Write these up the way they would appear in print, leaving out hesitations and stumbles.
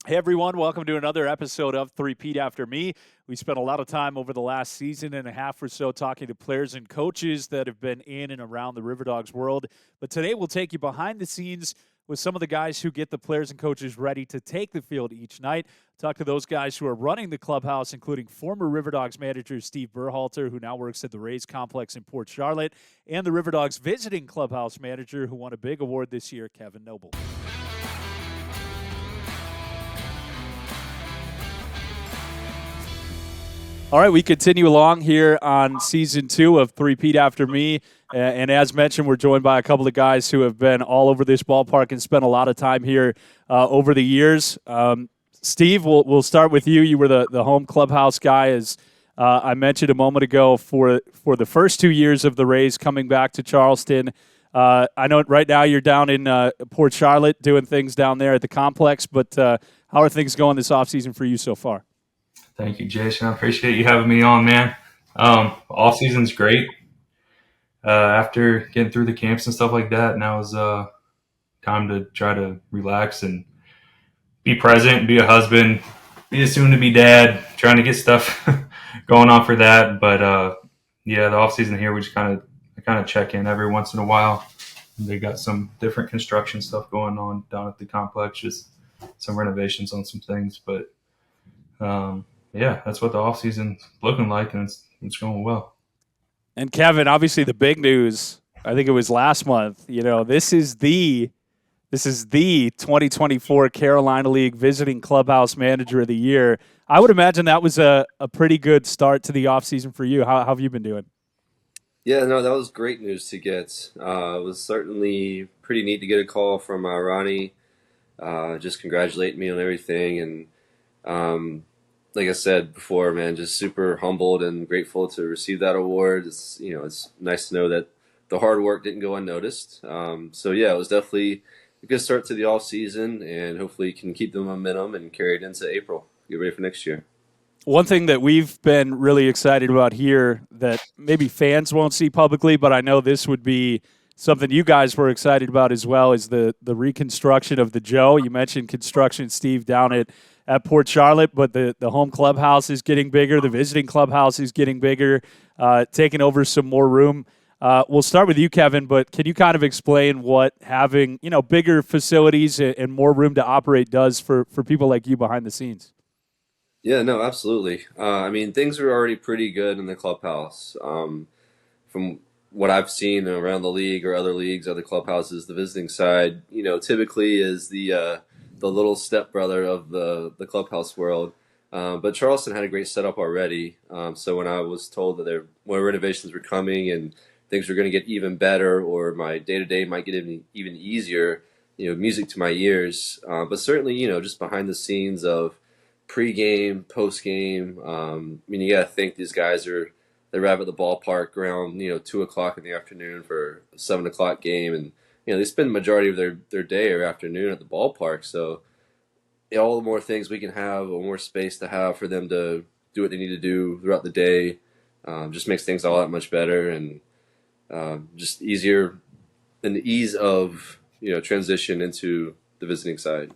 Hey everyone, welcome to another episode of Three-Peat After Me. We spent a lot of time over the last season and a half or so talking to players and coaches that have been in and around the RiverDogs world. But today we'll take you behind the scenes with some of the guys who get the players and coaches ready to take the field each night. Talk to those guys who are running the clubhouse, including former RiverDogs manager Steve Berhalter, who now works at the Rays complex in Port Charlotte, and the RiverDogs Visiting Clubhouse Manager, who won a big award this year, Kevin Noble. All right, we continue along here on Season 2 of Three-Peat After Me. And as mentioned, we're joined by a couple of guys who have been all over this ballpark and spent a lot of time here over the years. Steve, we'll start with you. You were the home clubhouse guy, as I mentioned a moment ago, for the first 2 years of the Rays coming back to Charleston. I know right now you're down in Port Charlotte doing things down there at the complex, but how are things going this offseason for you so far? Thank you, Jason. I appreciate you having me on, man. Off season's great. After getting through the camps and stuff like that, now is time to try to relax and be present, be a husband, be a soon-to-be dad, trying to get stuff going on for that. But the off season here, we just kind of check in every once in a while. They got some different construction stuff going on down at the complex, just some renovations on some things, but. That's what the offseason's looking like, and it's going well. And Kevin, obviously the big news, I think it was last month, this is the 2024 Carolina League Visiting Clubhouse Manager of the Year. I would imagine that was a pretty good start to the offseason for you. How have you been doing? Yeah, no, that was great news to get. It was certainly pretty neat to get a call from Ronnie, just congratulating me on everything. And like I said before, man, just super humbled and grateful to receive that award. It's nice to know that the hard work didn't go unnoticed. It was definitely a good start to the off season, and hopefully can keep the momentum and carry it into April. Get ready for next year. One thing that we've been really excited about here that maybe fans won't see publicly, but I know this would be something you guys were excited about as well, is the reconstruction of the Joe. You mentioned construction, Steve, down at Port Charlotte, but the home clubhouse is getting bigger. The visiting clubhouse is getting bigger, taking over some more room. We'll start with you, Kevin, but can you kind of explain what having bigger facilities and more room to operate does for people like you behind the scenes? Yeah, no, absolutely. Things were already pretty good in the clubhouse. From what I've seen around the league or other leagues, other clubhouses, the visiting side, typically is the little stepbrother of the clubhouse world. But Charleston had a great setup already. So when I was told that more renovations were coming and things were going to get even better, or my day-to-day might get even easier, music to my ears. But certainly, just behind the scenes of pre-game, post-game, you got to think these guys they arrive at the ballpark around 2:00 in the afternoon for a 7:00 game, and they spend the majority of their day or afternoon at the ballpark. So all the more things we can have, or more space to have for them to do what they need to do throughout the day, just makes things all that much better, and just easier, and the ease of transition into the visiting side.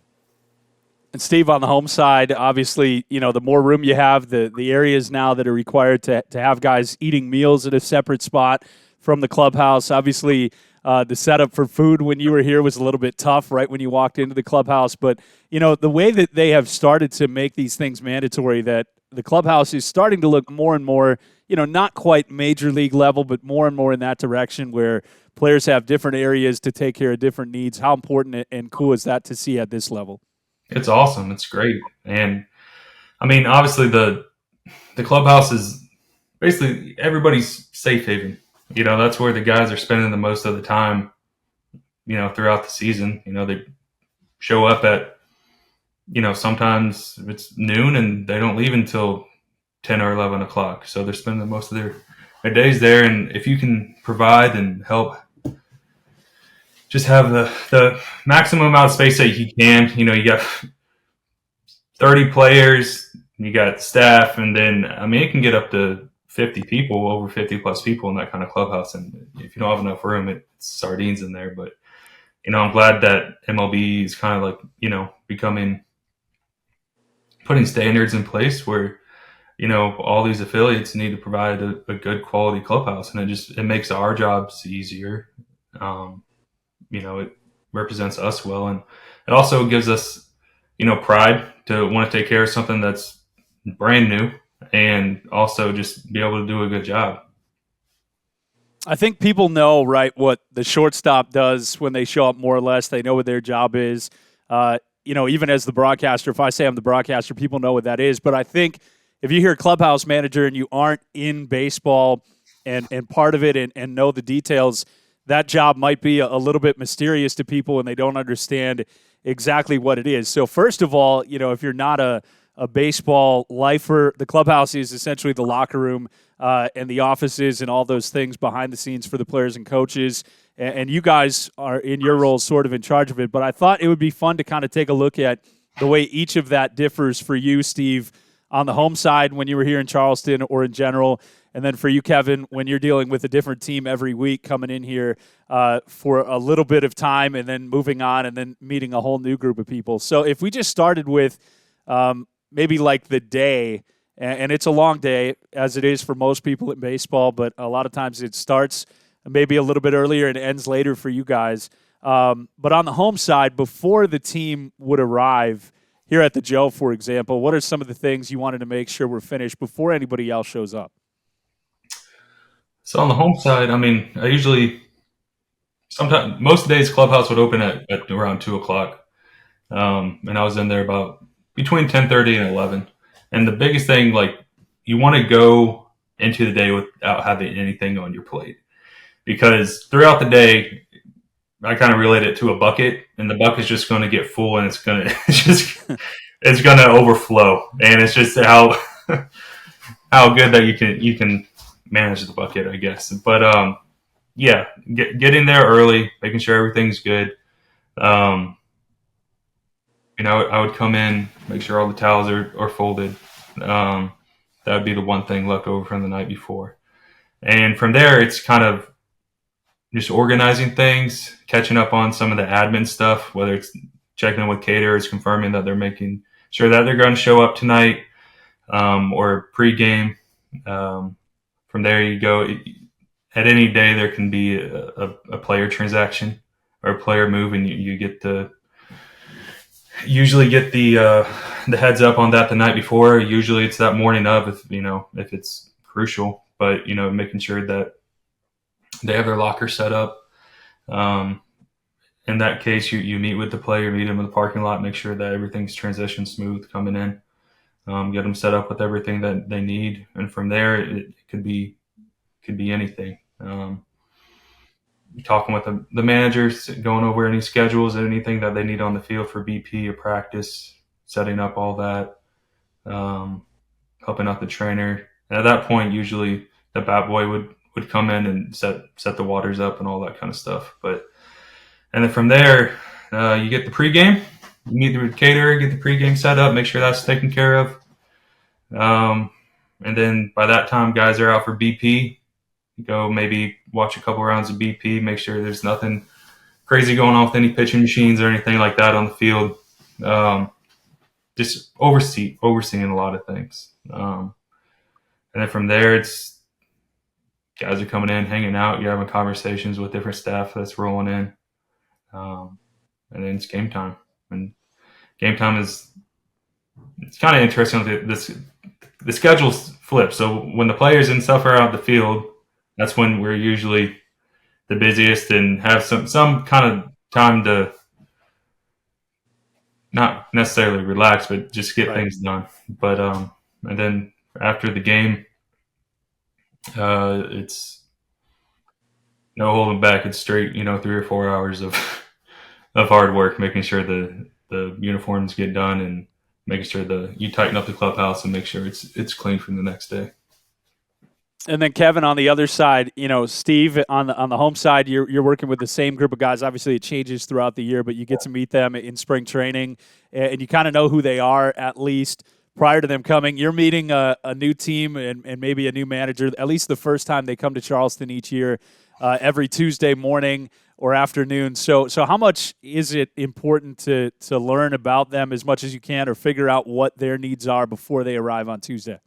And Steve, on the home side, obviously, the more room you have, the areas now that are required to have guys eating meals at a separate spot from the clubhouse. Obviously, the setup for food when you were here was a little bit tough right when you walked into the clubhouse. But, the way that they have started to make these things mandatory, that the clubhouse is starting to look more and more, not quite major league level, but more and more in that direction where players have different areas to take care of different needs. How important and cool is that to see at this level? It's awesome. It's great. And obviously the clubhouse is basically everybody's safe haven. That's where the guys are spending the most of the time, throughout the season. They show up at, sometimes it's noon and they don't leave until 10 or 11 o'clock. So they're spending most of their days there. And if you can provide and help just have the maximum amount of space that you can, you got 30 players, you got staff, and then, it can get up to 50 people, over 50 plus people in that kind of clubhouse. And if you don't have enough room, it's sardines in there. But, I'm glad that MLB is kind of like, becoming putting standards in place where, all these affiliates need to provide a good quality clubhouse, and it makes our jobs easier. It represents us well, and it also gives us, pride to want to take care of something that's brand new and also just be able to do a good job. I think people know, right, what the shortstop does when they show up, more or less. They know what their job is. Even as the broadcaster, if I say I'm the broadcaster, people know what that is. But I think if you hear clubhouse manager and you aren't in baseball and part of it and know the details, that job might be a little bit mysterious to people and they don't understand exactly what it is. So first of all, if you're not a baseball lifer, the clubhouse is essentially the locker room and the offices and all those things behind the scenes for the players and coaches. And you guys are in your roles sort of in charge of it. But I thought it would be fun to kind of take a look at the way each of that differs for you, Steve, on the home side when you were here in Charleston or in general. And then for you, Kevin, when you're dealing with a different team every week, coming in here for a little bit of time and then moving on and then meeting a whole new group of people. So if we just started with maybe like the day, and it's a long day, as it is for most people in baseball, but a lot of times it starts maybe a little bit earlier and ends later for you guys. But on the home side, before the team would arrive here at the Joe, for example, what are some of the things you wanted to make sure were finished before anybody else shows up? So on the home side, I usually sometimes most days clubhouse would open at around 2:00, and I was in there about between 10:30 and 11. And the biggest thing, like, you want to go into the day without having anything on your plate, because throughout the day, I kind of relate it to a bucket, and the bucket's just going to get full, and it's going to overflow, and it's just how good that you can manage the bucket, I guess. But getting there early, making sure everything's good. I would come in, make sure all the towels are folded. That would be the one thing left over from the night before. And from there, it's kind of just organizing things, catching up on some of the admin stuff, whether it's checking in with caterers, confirming that they're making sure that they're going to show up tonight, or pregame. From there, you go. At any day, there can be a player transaction or a player move, and you usually get the heads up on that the night before. Usually it's that morning of, if it's crucial, but making sure that they have their locker set up. In that case, you meet with the player, meet them in the parking lot, make sure that everything's transition smooth coming in, get them set up with everything that they need, and from there it could be anything. Talking with the managers, going over any schedules, anything that they need on the field for BP or practice, setting up all that, helping out the trainer. And at that point, usually the bat boy would come in and set the waters up and all that kind of stuff. And then from there, you get the pregame. You meet the caterer, get the pregame set up, make sure that's taken care of. And then by that time, guys are out for BP. Go maybe watch a couple rounds of BP, make sure there's nothing crazy going on with any pitching machines or anything like that on the field. Just overseeing a lot of things. And then from there, it's guys are coming in, hanging out, you're having conversations with different staff that's rolling in. And then it's game time. And game time it's kind of interesting. The schedule's flipped. So when the players and stuff are out the field, that's when we're usually the busiest and have some kind of time to not necessarily relax, but just get things done. But and then after the game, it's no holding back. It's straight, 3 or 4 hours of hard work, making sure the uniforms get done and making sure you tighten up the clubhouse and make sure it's clean from the next day. And then Kevin, on the other side, Steve, on the home side, you're working with the same group of guys. Obviously, it changes throughout the year, but you get to meet them in spring training, and you kind of know who they are, at least prior to them coming. You're meeting a new team and maybe a new manager, at least the first time they come to Charleston each year, every Tuesday morning. or afternoon. So how much is it important to learn about them as much as you can, or figure out what their needs are before they arrive on Tuesday?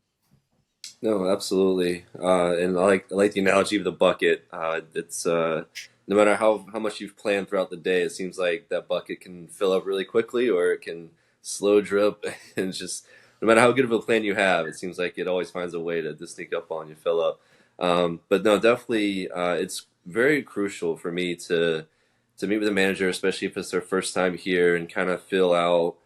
No, absolutely. And I like the analogy of the bucket. It's no matter how much you've planned throughout the day, it seems like that bucket can fill up really quickly, or it can slow drip. And it's just no matter how good of a plan you have, it seems like it always finds a way to sneak up on you, fill up. But no, definitely, it's very crucial for me to meet with a manager, especially if it's their first time here, and kind of fill out,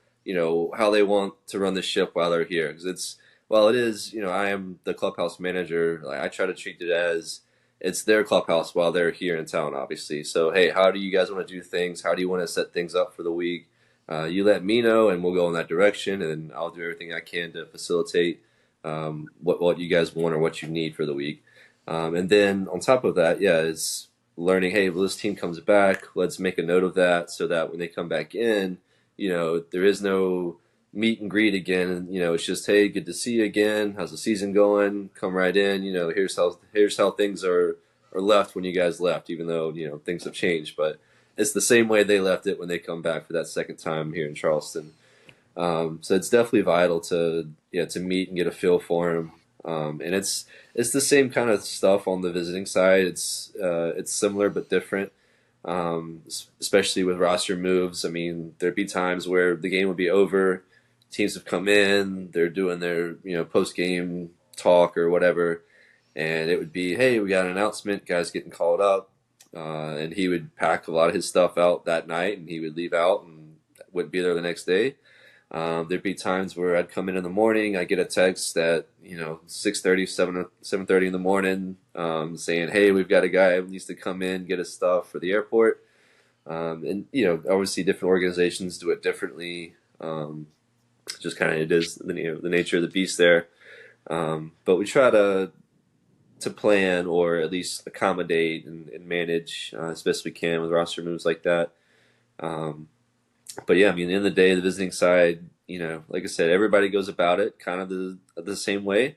how they want to run the ship while they're here. Because well, it is, I am the clubhouse manager. Like, I try to treat it as it's their clubhouse while they're here in town, obviously. So, hey, how do you guys want to do things? How do you want to set things up for the week? You let me know, and we'll go in that direction, and I'll do everything I can to facilitate what you guys want or what you need for the week. And then on top of that, yeah, it's learning, hey, well, this team comes back. Let's make a note of that so that when they come back in, there is no meet and greet again. And, it's just, hey, good to see you again. How's the season going? Come right in. Here's how things are left when you guys left, even though, things have changed. But it's the same way they left it when they come back for that second time here in Charleston. So it's definitely vital to meet and get a feel for them. And it's the same kind of stuff on the visiting side. It's similar but different, especially with roster moves. I mean, there'd be times where the game would be over, teams have come in, they're doing their post game talk or whatever, and it would be, hey, we got an announcement, guys getting called up, and he would pack a lot of his stuff out that night, and he would leave out and wouldn't be there the next day. There'd be times where I'd come in the morning, I get a text at 6:30, 7:30 in the morning, saying, hey, we've got a guy who needs to come in, get his stuff for the airport. And obviously different organizations do it differently. Just kind of, it is the nature of the beast there. But we try to plan, or at least accommodate and manage as best we can with roster moves like that. But yeah, I mean, at the end of the day, the visiting side, like I said, everybody goes about it kind of the same way,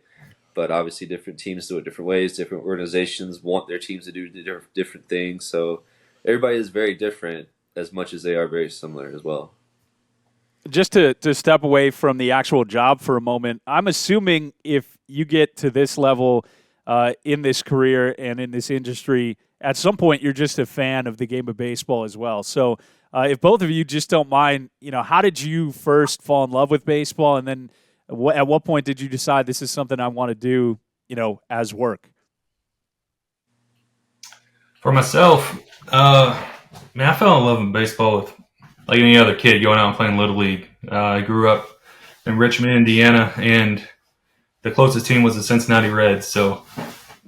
but obviously different teams do it different ways. Different organizations want their teams to do different things. So everybody is very different as much as they are very similar as well. Just to step away from the actual job for a moment, I'm assuming if you get to this level in this career and in this industry, at some point you're just a fan of the game of baseball as well. So if both of you just don't mind, how did you first fall in love with baseball, and then at what point did you decide this is something I want to do, as work? For myself, I fell in love with baseball with like any other kid going out and playing Little League. I grew up in Richmond, Indiana, and the closest team was the Cincinnati Reds. So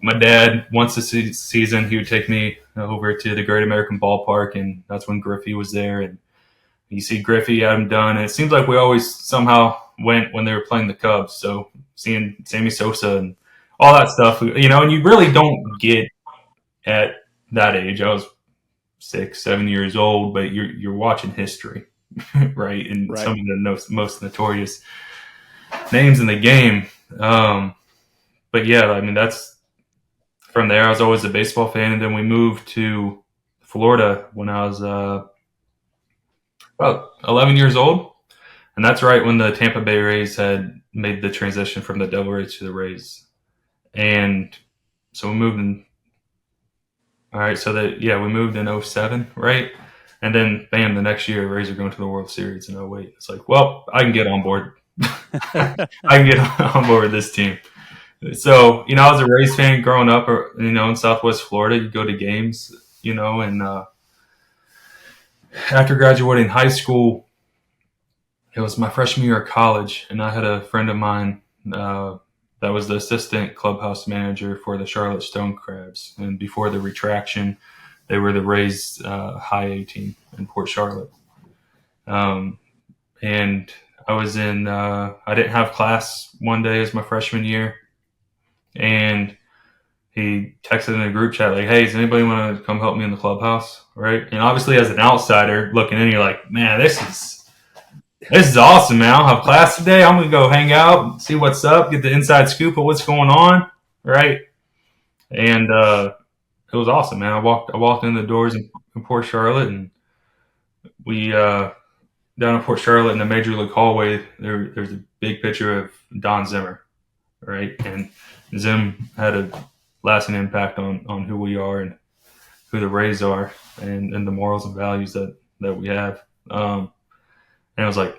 my dad, once a season, he would take me over to the Great American Ballpark, and that's when Griffey was there. And you see Griffey, Adam Dunn, and it seems like we always somehow went when they were playing the Cubs. So seeing Sammy Sosa and all that stuff, and you really don't get at that age. I was 6, 7 years old, but you're watching history, right? And Right. Some of the most notorious names in the game. But yeah, I mean, that's from there. I was always a baseball fan, and then we moved to Florida when I was about 11 years old, and that's right when the Tampa Bay Rays had made the transition from the Devil Rays to the Rays, and so we moved in. All right, so we moved in 07, right? And then, bam, the next year, Rays are going to the World Series in 08. It's like, well, I can get on board. I can get on board with this team. So, I was a Rays fan growing up, in Southwest Florida. You go to games, and after graduating high school, it was my freshman year of college, and I had a friend of mine that was the assistant clubhouse manager for the Charlotte Stone Crabs. And before the retraction, they were the Rays high A team in Port Charlotte. And I was I didn't have class one day as my freshman year. And he texted in a group chat like, hey, does anybody want to come help me in the clubhouse? Right. And obviously as an outsider looking in, you're like, man, this is awesome, man. I'll have class today. I'm going to go hang out, see what's up, get the inside scoop of what's going on, right? And it was awesome, man. I walked in the doors, and in Port Charlotte, and we down in Port Charlotte in the Major League hallway, there's a big picture of Don Zimmer, right? And Zim had a lasting impact on who we are and who the Rays are, and the morals and values that we have. And I was like,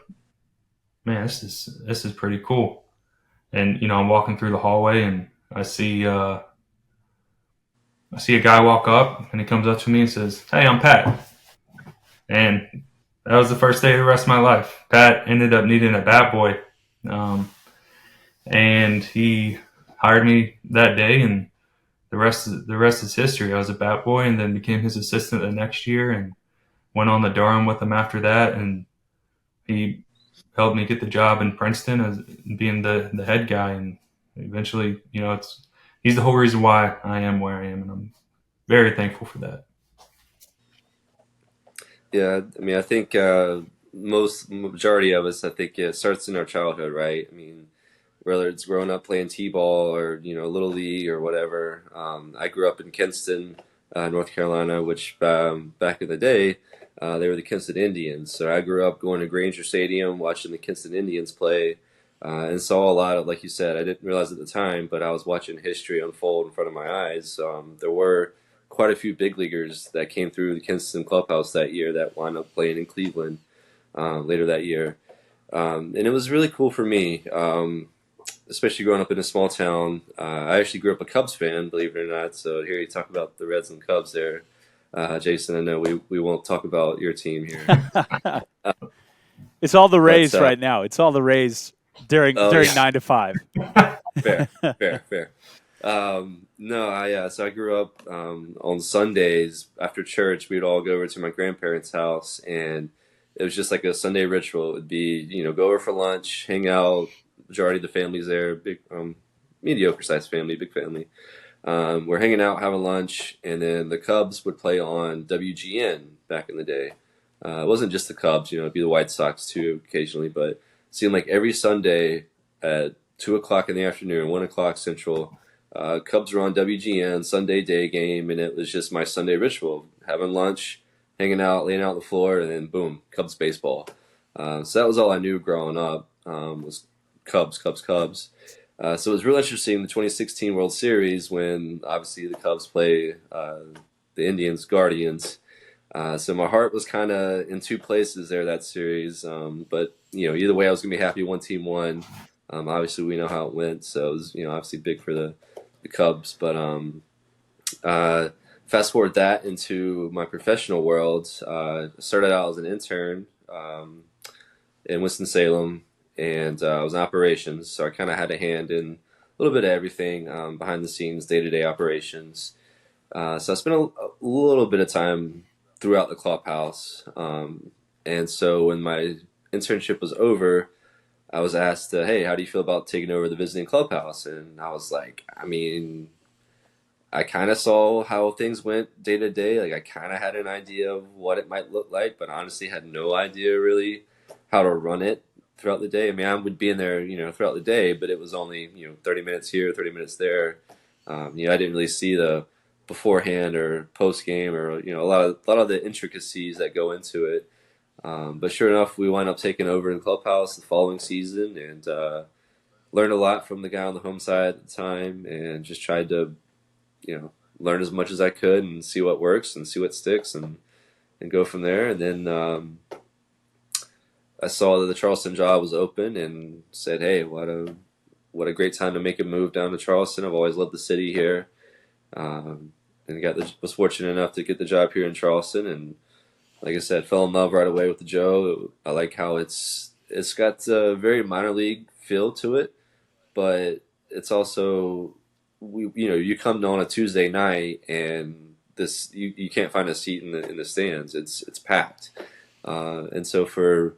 man, this is pretty cool. And I'm walking through the hallway, and I see a guy walk up, and he comes up to me and says, "Hey, I'm Pat." And that was the first day of the rest of my life. Pat ended up needing a bat boy, and he hired me that day, and the rest is history. I was a bat boy, and then became his assistant the next year, and went on the Durham with him after that, and he helped me get the job in Princeton as being the head guy, and eventually, he's the whole reason why I am where I am, and I'm very thankful for that. Yeah, I mean, I think majority of us, I think it starts in our childhood, right? I mean, whether it's growing up playing t-ball or little league or whatever. I grew up in Kinston, North Carolina, which back in the day they were the Kinston Indians. So I grew up going to Granger Stadium, watching the Kinston Indians play, and saw a lot of, like you said, I didn't realize at the time, but I was watching history unfold in front of my eyes. There were quite a few big leaguers that came through the Kinston Clubhouse that year that wound up playing in Cleveland later that year. And it was really cool for me, especially growing up in a small town. I actually grew up a Cubs fan, believe it or not. So here you talk about the Reds and Cubs there. Jason, I know we won't talk about your team here. It's all the Rays But, right now. It's all the Rays during yeah. 9 to 5. Fair. No, so I grew up on Sundays after church. We'd all go over to my grandparents' house, and it was just like a Sunday ritual. It would be, go over for lunch, hang out. Majority of the family's there, big, mediocre sized family, big family. We're hanging out, having lunch, and then the Cubs would play on WGN back in the day. It wasn't just the Cubs, it'd be the White Sox too occasionally, but it seemed like every Sunday at 2:00 in the afternoon, 1:00 Central, Cubs were on WGN, Sunday day game, and it was just my Sunday ritual, having lunch, hanging out, laying out on the floor, and then boom, Cubs baseball. So that was all I knew growing up, was Cubs. So it was real interesting, the 2016 World Series, when obviously the Cubs play the Indians, Guardians. So my heart was kind of in two places there that series. But, either way, I was going to be happy one team won. Obviously, we know how it went. So it was, obviously big for the Cubs. But fast forward that into my professional world. I started out as an intern in Winston-Salem. And I was in operations, so I kind of had a hand in a little bit of everything behind the scenes, day-to-day operations. So I spent a little bit of time throughout the clubhouse. And so when my internship was over, I was asked, hey, how do you feel about taking over the visiting clubhouse? And I was like, I mean, I kind of saw how things went day to day. Like, I kind of had an idea of what it might look like, but honestly had no idea really how to run it throughout the day. I mean, I would be in there, throughout the day, but it was only, 30 minutes here, 30 minutes there. I didn't really see the beforehand or post game or, a lot of the intricacies that go into it. But sure enough, we wound up taking over in the clubhouse the following season, and learned a lot from the guy on the home side at the time, and just tried to, learn as much as I could and see what works and see what sticks and go from there. And then I saw that the Charleston job was open and said, hey, what a great time to make a move down to Charleston. I've always loved the city here. And was fortunate enough to get the job here in Charleston. And like I said, fell in love right away with the Joe. I like how it's got a very minor league feel to it, but it's also, you come on a Tuesday night and you can't find a seat in the stands. It's packed. And so for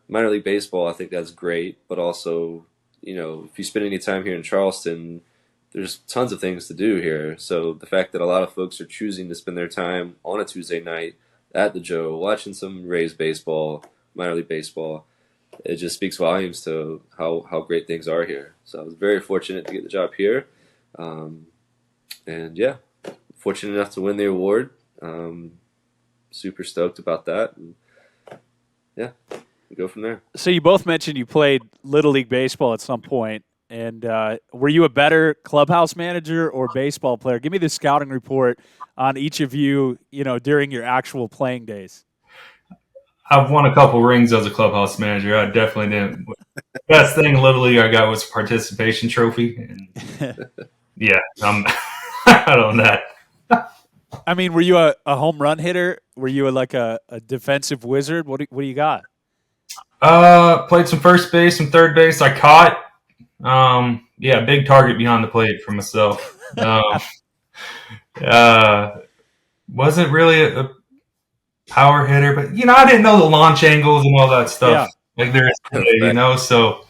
minor league baseball, I think that's great, but also, if you spend any time here in Charleston, there's tons of things to do here. So the fact that a lot of folks are choosing to spend their time on a Tuesday night at the Joe, watching some Rays baseball, minor league baseball, it just speaks volumes to how great things are here. So I was very fortunate to get the job here. And yeah, fortunate enough to win the award. super stoked about that. And yeah, we go from there. So you both mentioned you played Little League baseball at some point, and were you a better clubhouse manager or baseball player? Give me the scouting report on each of you, during your actual playing days. I've won a couple rings as a clubhouse manager. I definitely didn't. Best thing in Little League I got was a participation trophy. And yeah, I'm out on that. I mean, were you a home run hitter? Were you like a defensive wizard? What do you got? Played some first base, some third base. I caught. Yeah, big target behind the plate for myself. Uh, wasn't really a power hitter, but I didn't know the launch angles and all that stuff like there is today. So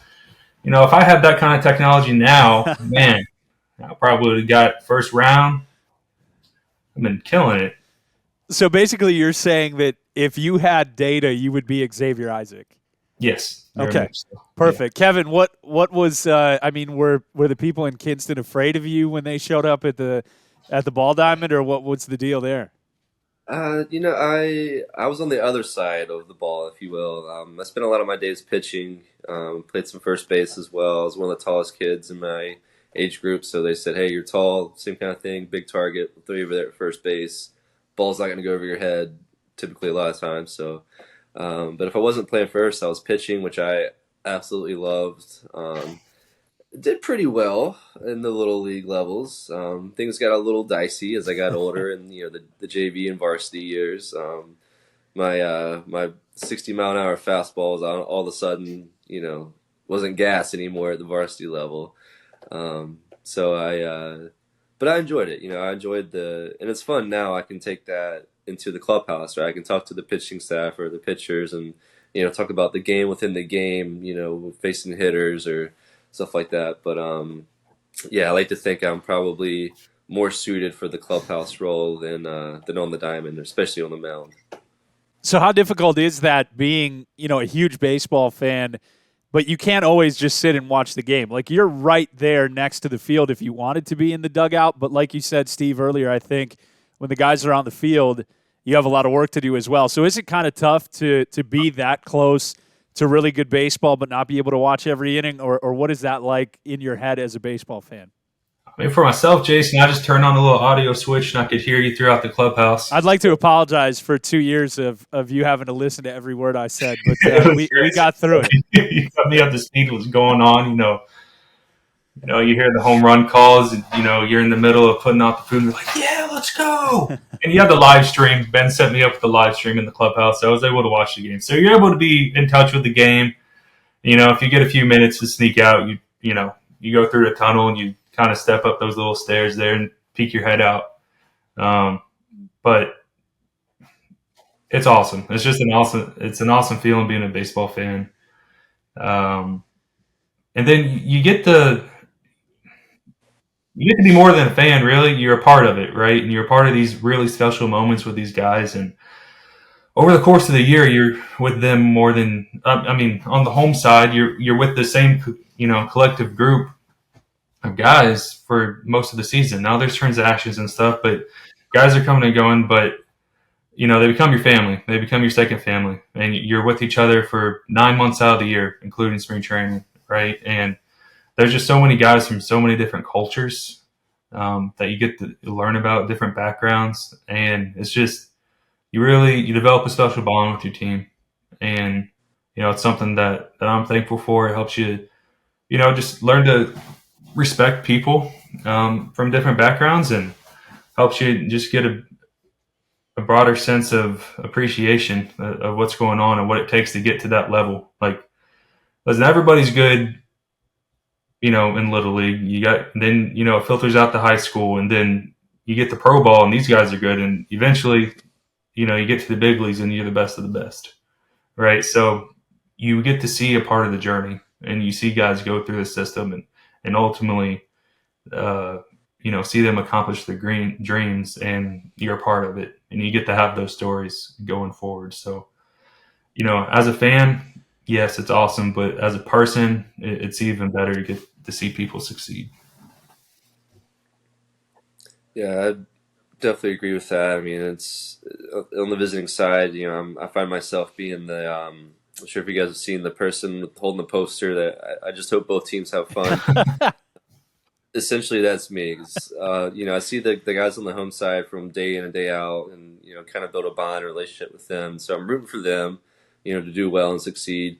if I had that kind of technology now, man, I probably would have got first round. I've been killing it. So basically, you're saying that if you had data, you would be Xavier Isaac. Yes. Okay. So. Perfect. Yeah. Kevin, what was? Were the people in Kinston afraid of you when they showed up at the ball diamond, or what's the deal there? I was on the other side of the ball, if you will. I spent a lot of my days pitching. Played some first base as well. I was one of the tallest kids in my age group, so they said, "Hey, you're tall, same kind of thing, big target. We'll throw you over there at first base. Ball's not going to go over your head, typically a lot of times." So, but if I wasn't playing first, I was pitching, which I absolutely loved. Did pretty well in the little league levels. Things got a little dicey as I got older, and the JV and varsity years. My 60-mile-an-hour fastball was all of a sudden wasn't gas anymore at the varsity level. But I enjoyed it. I enjoyed and it's fun now. I can take that into the clubhouse, right? I can talk to the pitching staff or the pitchers, and talk about the game within the game. Facing hitters or stuff like that. But I like to think I'm probably more suited for the clubhouse role than on the diamond, especially on the mound. So how difficult is that being, a huge baseball fan, but you can't always just sit and watch the game? Like, you're right there next to the field if you wanted to be in the dugout, but like you said, Steve, earlier, I think when the guys are on the field, you have a lot of work to do as well. So is it kind of tough to be that close to really good baseball but not be able to watch every inning, or what is that like in your head as a baseball fan? I mean, for myself, Jason, I just turned on a little audio switch and I could hear you throughout the clubhouse. I'd like to apologize for 2 years of you having to listen to every word I said, but we got through it. You got me up to speed what's going on. You hear the home run calls, and you're in the middle of putting out the food, and you're like, "Yeah, let's go!" And you have the live stream. Ben set me up with the live stream in the clubhouse, so I was able to watch the game. So you're able to be in touch with the game. If you get a few minutes to sneak out, you go through the tunnel and you kind of step up those little stairs there and peek your head out. But it's awesome. It's just an awesome feeling being a baseball fan. And then you get to be more than a fan, really. You're a part of it, right? And you're a part of these really special moments with these guys. And over the course of the year, you're with them more than, on the home side, you're with the same, collective group of guys for most of the season. Now there's transactions and stuff, but guys are coming and going, but they become your family. They become your second family, and you're with each other for 9 months out of the year, including spring training, right? And there's just so many guys from so many different cultures that you get to learn about, different backgrounds, and it's just you develop a special bond with your team, and it's something that I'm thankful for. It helps you, just learn to respect people from different backgrounds, and helps you just get a broader sense of appreciation of what's going on and what it takes to get to that level. Like, listen, everybody's good, in Little League. Then it filters out to high school, and then you get the pro ball, and these guys are good, and eventually, you get to the big leagues, and you're the best of the best, right? So you get to see a part of the journey, and you see guys go through the system, and ultimately, see them accomplish their dreams, and you're a part of it, and you get to have those stories going forward. So, as a fan, yes, it's awesome, but as a person, it's even better to get to see people succeed. Yeah, Definitely agree with that. I mean, it's on the visiting side. I find myself being the. I'm sure if you guys have seen the person holding the poster. That I just hope both teams have fun. Essentially, that's me. 'Cause, I see the guys on the home side from day in and day out, and kind of build a bond, a relationship with them. So I'm rooting for them, to do well and succeed.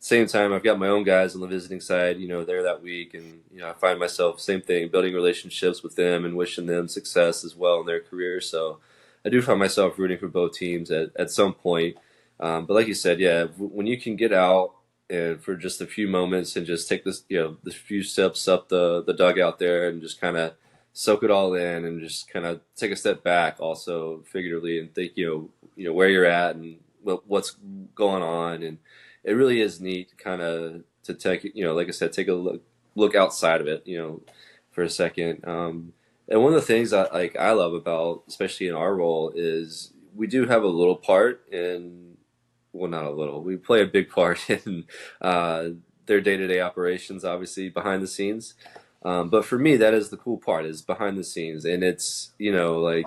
Same time, I've got my own guys on the visiting side, there that week, and I find myself same thing, building relationships with them and wishing them success as well in their career. So I do find myself rooting for both teams at some point. But like you said, yeah, when you can get out and for just a few moments and just take this, the few steps up the dugout there and just kind of soak it all in and just kind of take a step back, also figuratively, and think, where you're at and what's going on, and it really is neat, kind of to take, like I said, take a look outside of it, for a second. And one of the things I love about, especially in our role, is we do have a little part in, well, not a little. We play a big part in their day-to-day operations, obviously behind the scenes. But for me, that is the cool part, is behind the scenes, and it's like,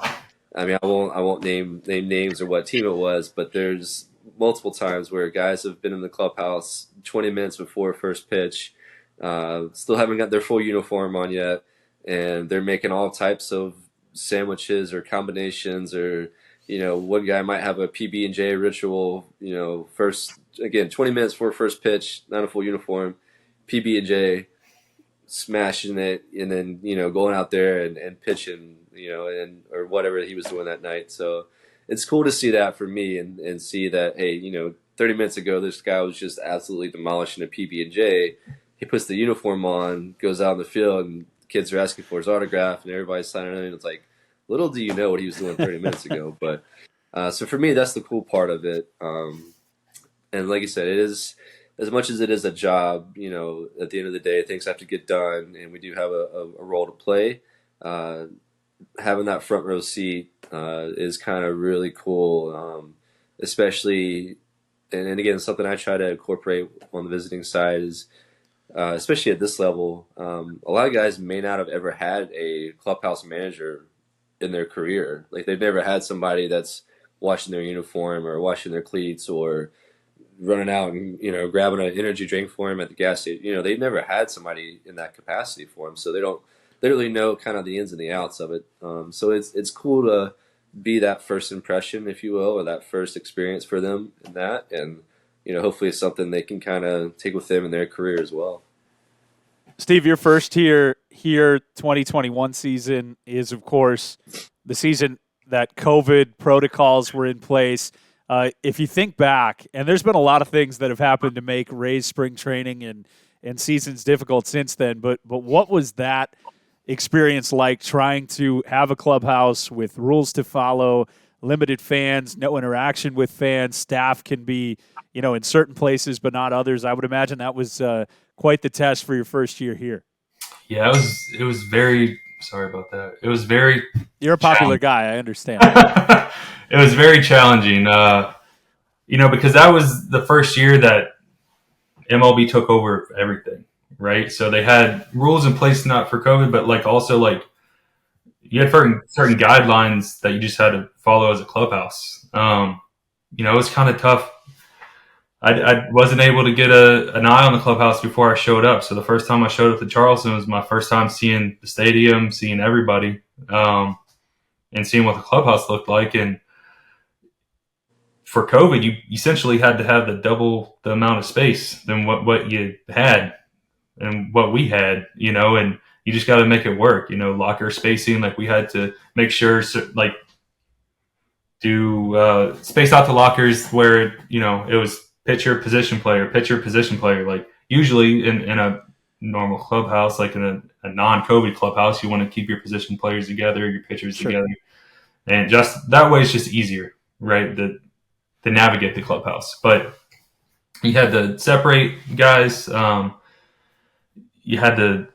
I mean, I won't name names or what team it was, but there's multiple times where guys have been in the clubhouse 20 minutes before first pitch, still haven't got their full uniform on yet, and they're making all types of sandwiches or combinations, or one guy might have a PB&J ritual, first, again, 20 minutes before first pitch, not a full uniform, PB&J, smashing it, and then, going out there and pitching, and or whatever he was doing that night. So it's cool to see that for me, and see that, hey, 30 minutes ago, this guy was just absolutely demolishing a PB&J. He puts the uniform on, goes out in the field, and kids are asking for his autograph, and everybody's signing in. It's like, little do you know what he was doing 30 minutes ago. But so for me, that's the cool part of it. And like you said, it is, as much as it is a job, at the end of the day, things have to get done, and we do have a role to play. Having that front row seat is kind of really cool, especially, and again, something I try to incorporate on the visiting side is, especially at this level, a lot of guys may not have ever had a clubhouse manager in their career. Like, they've never had somebody that's washing their uniform or washing their cleats or running out and grabbing an energy drink for them at the gas station. They've never had somebody in that capacity for them, so they don't really know kind of the ins and the outs of it. So it's cool to be that first impression, if you will, or that first experience for them in that, and hopefully it's something they can kind of take with them in their career as well. Steve, your first year here, 2021 season, is, of course, the season that COVID protocols were in place. If you think back, and there's been a lot of things that have happened to make Rays spring training and seasons difficult since then, but what was that experience like, trying to have a clubhouse with rules to follow, limited fans, no interaction with fans, staff can be, in certain places but not others? I would imagine that was quite the test for your first year here. Yeah, it was very, sorry about that. It was very, you're a popular guy, I understand. It was very challenging, because that was the first year that MLB took over everything, right? So they had rules in place, not for COVID, but also you had certain guidelines that you just had to follow as a clubhouse. It was kind of tough. I wasn't able to get an eye on the clubhouse before I showed up. So the first time I showed up to Charleston was my first time seeing the stadium, seeing everybody, and seeing what the clubhouse looked like. And for COVID, you essentially had to have double the amount of space than what you had and what we had, and you just got to make it work. Locker spacing, we had to make sure, do space out the lockers where, it was pitcher, position player. Usually in a normal clubhouse, in a non-COVID clubhouse, you want to keep your position players together, your pitchers together. And just that way, it's just easier, right? To navigate the clubhouse. But you had to separate guys. You had to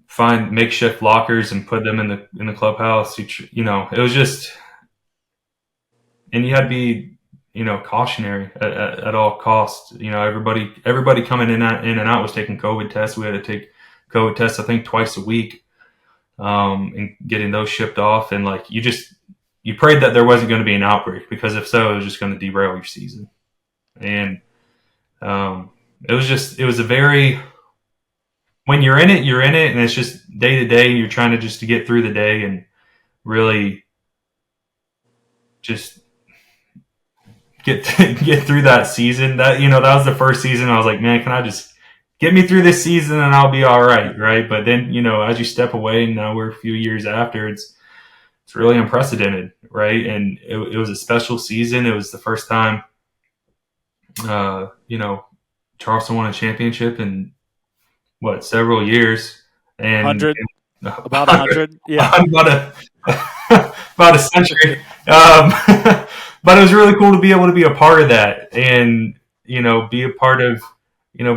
find makeshift lockers and put them in the clubhouse. It was just, and you had to be, cautionary at all costs. Everybody coming in and out was taking COVID tests. We had to take COVID tests, I think, twice a week, and getting those shipped off. And you prayed that there wasn't going to be an outbreak, because if so, it was just going to derail your season. And it was a very, when you're in it, and it's just day to day. You're trying to get through the day and really just get through that season. That that was the first season. I was like, man, can I just get me through this season and I'll be all right, right? But then as you step away, and now we're a few years after, it's really unprecedented, right? And it was a special season. It was the first time, Charleston won a championship in several years, and 100, about 100, yeah, about a century. But it was really cool to be able to be a part of that, and be a part of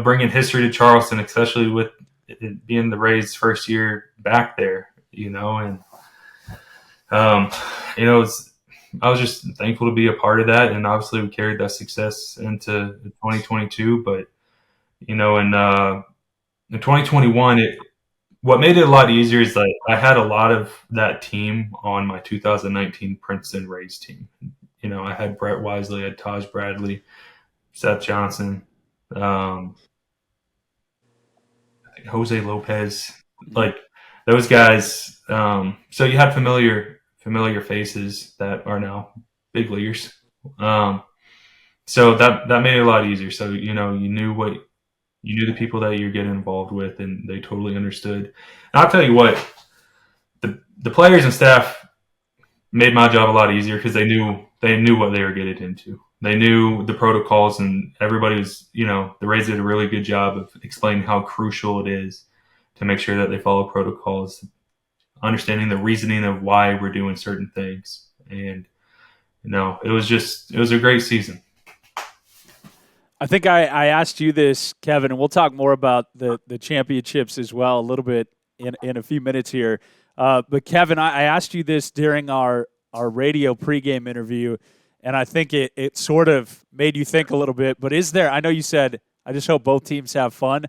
bringing history to Charleston, especially with it being the Rays' first year back there. And I was just thankful to be a part of that, and obviously we carried that success into 2022. But in 2021, what made it a lot easier is that I had a lot of that team on my 2019 Princeton Rays team. I had Brett Wisely, I had Taj Bradley, Seth Johnson, I think Jose Lopez, like those guys. So you had familiar faces that are now big leaguers. So that made it a lot easier. So you knew the people that you're getting involved with, and they totally understood. And I'll tell you what, the players and staff made my job a lot easier, because they knew what they were getting into. They knew the protocols, and everybody was, the Rays did a really good job of explaining how crucial it is to make sure that they follow protocols, understanding the reasoning of why we're doing certain things. And it was a great season. I think I asked you this, Kevin, and we'll talk more about the championships as well a little bit in a few minutes here. But Kevin, I asked you this during our radio pregame interview, and I think it sort of made you think a little bit. But I know you said, I just hope both teams have fun.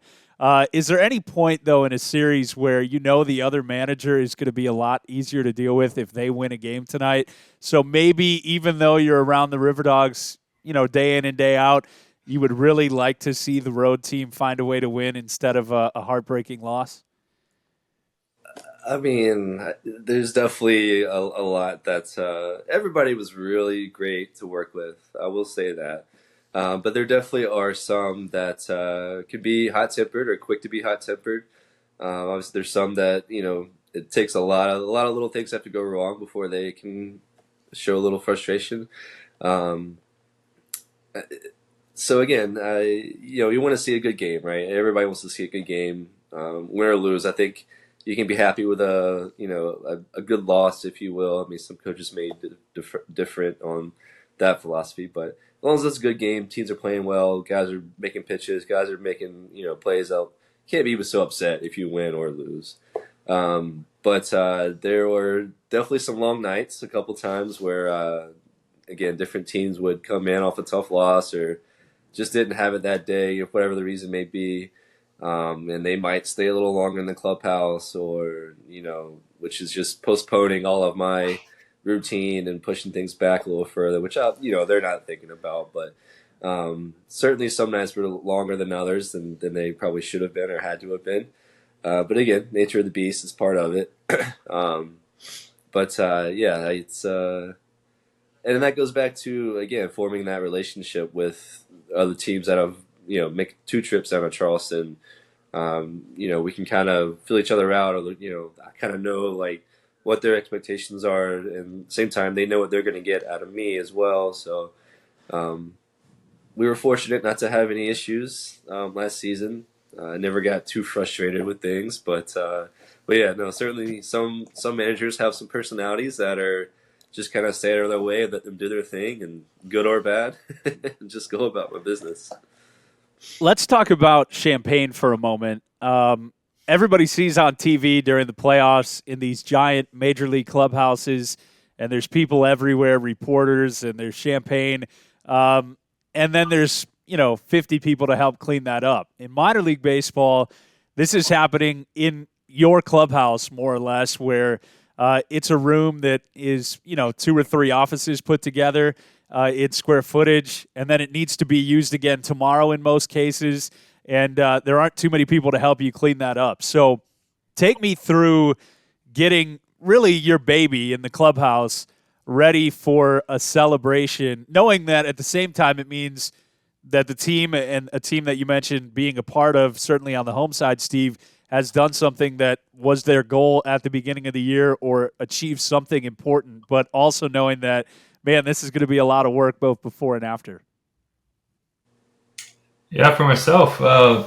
Is there any point, though, in a series where the other manager is going to be a lot easier to deal with if they win a game tonight? So maybe even though you're around the RiverDogs, day in and day out, you would really like to see the road team find a way to win instead of a heartbreaking loss? I mean, there's definitely a lot that everybody was really great to work with. I will say that. But there definitely are some that can be hot-tempered or quick to be hot-tempered. Obviously, there's some that it takes a lot of little things have to go wrong before they can show a little frustration. So again, you want to see a good game, right? Everybody wants to see a good game, win or lose. I think you can be happy with a good loss, if you will. I mean, some coaches may different on that philosophy, but as long as it's a good game, teams are playing well, guys are making pitches, guys are making plays out. Can't be so upset if you win or lose. But there were definitely some long nights, a couple times where again, different teams would come in off a tough loss or just didn't have it that day, or whatever the reason may be. And they might stay a little longer in the clubhouse, or which is just postponing all of my routine and pushing things back a little further, which they're not thinking about. But certainly some nights were longer than others than they probably should have been or had to have been. But again, nature of the beast is part of it. It's and that goes back to, again, forming that relationship with other teams that have make 2 trips down to Charleston. We can kind of fill each other out, or I kind of know like what their expectations are, and at the same time they know what they're going to get out of me as well. So we were fortunate not to have any issues last season. I never got too frustrated with things, but yeah, no, certainly some managers have some personalities that are just kind of stay out of their way, let them do their thing, and good or bad, and just go about my business. Let's talk about Champaign for a moment. Everybody sees on TV during the playoffs in these giant major league clubhouses, and there's people everywhere, reporters, and there's champagne. And then there's, 50 people to help clean that up. In minor league baseball, this is happening in your clubhouse, more or less, where It's a room that is, 2 or 3 offices put together in square footage, and then it needs to be used again tomorrow in most cases, and there aren't too many people to help you clean that up. So take me through getting really your baby in the clubhouse ready for a celebration, knowing that at the same time it means that the team, and a team that you mentioned being a part of, certainly on the home side, Steve, has done something that was their goal at the beginning of the year or achieved something important, but also knowing that, man, this is going to be a lot of work both before and after. Yeah, for myself, the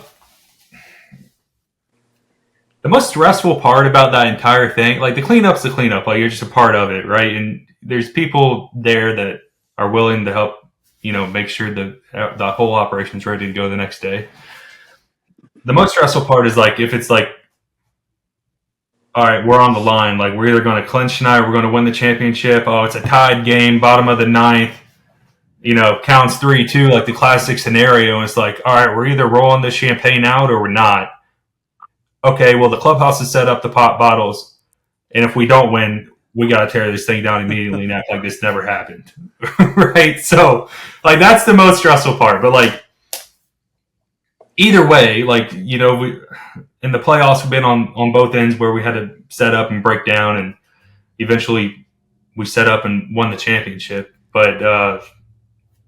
most stressful part about that entire thing, like the cleanup's the cleanup, like you're just a part of it, right? And there's people there that are willing to help, make sure the whole operation is ready to go the next day. The most stressful part is like if it's like, all right, we're on the line, like we're either going to clinch tonight or we're going to win the championship. Oh, it's a tied game, bottom of the ninth, counts 3-2, like the classic scenario. And it's like, all right, we're either rolling the champagne out or we're not. Okay, well, the clubhouse has set up the pop bottles, and if we don't win, we got to tear this thing down immediately and act like this never happened, right? So, like, that's the most stressful part. But, like, either way, like, we in the playoffs, we've been on both ends where we had to set up and break down, and eventually we set up and won the championship. But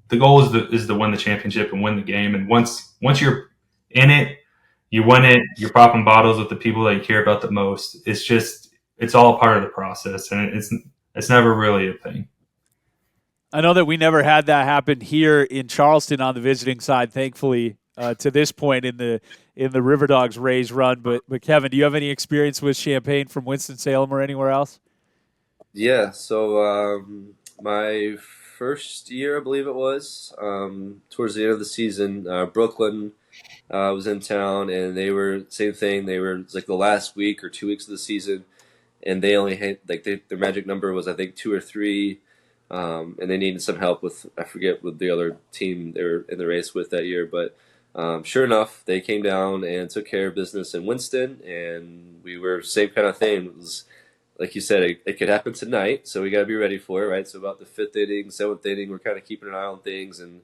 the goal is to win the championship and win the game. And once you're in it, you win it, you're popping bottles with the people that you care about the most. It's all part of the process, and it's never really a thing. I know that we never had that happen here in Charleston on the visiting side, thankfully, to this point in the RiverDogs Rays run. But Kevin, do you have any experience with champagne from Winston-Salem or anywhere else? Yeah, so my first year, I believe it was, towards the end of the season, Brooklyn was in town, and they were same thing. They were like the last week or 2 weeks of the season, and they only had their magic number was I think 2 or 3, and they needed some help with I forget what the other team they were in the race with that year. But sure enough, they came down and took care of business in Winston, and we were same kind of thing. It was like you said, it could happen tonight, so we got to be ready for it, right? So about the 5th inning, 7th inning, we're kind of keeping an eye on things, and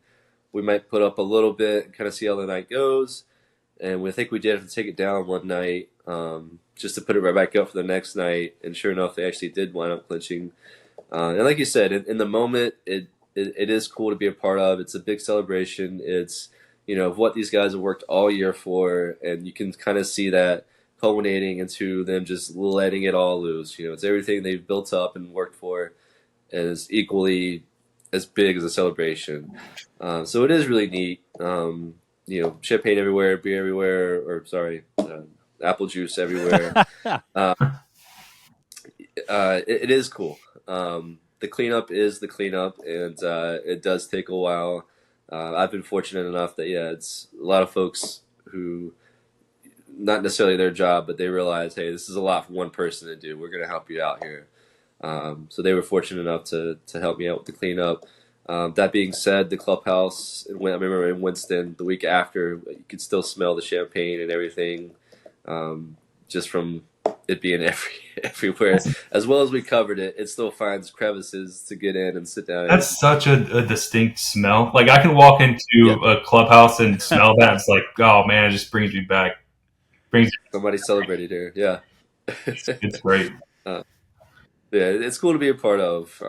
we might put up a little bit and kind of see how the night goes. And we think we did have to take it down one night just to put it right back up for the next night. And sure enough, they actually did wind up clinching. And like you said, in the moment, it is cool to be a part of. It's a big celebration. It's, what these guys have worked all year for. And you can kind of see that culminating into them just letting it all loose. It's everything they've built up and worked for is equally as big as a celebration. So it is really neat. Champagne everywhere, beer everywhere, or sorry, apple juice everywhere. It is cool. The cleanup is the cleanup, and it does take a while. I've been fortunate enough that, it's a lot of folks who, not necessarily their job, but they realize, hey, this is a lot for one person to do. We're going to help you out here. So they were fortunate enough to help me out with the cleanup. That being said, the clubhouse, I remember in Winston, the week after, you could still smell the champagne and everything, just from it being everywhere. As well as we covered it, it still finds crevices to get in and sit down. That's such a distinct smell. Like, I can walk into a clubhouse and smell that. It's like, oh, man, it just brings me back. Somebody celebrated here, yeah. It's great. Yeah, it's cool to be a part of.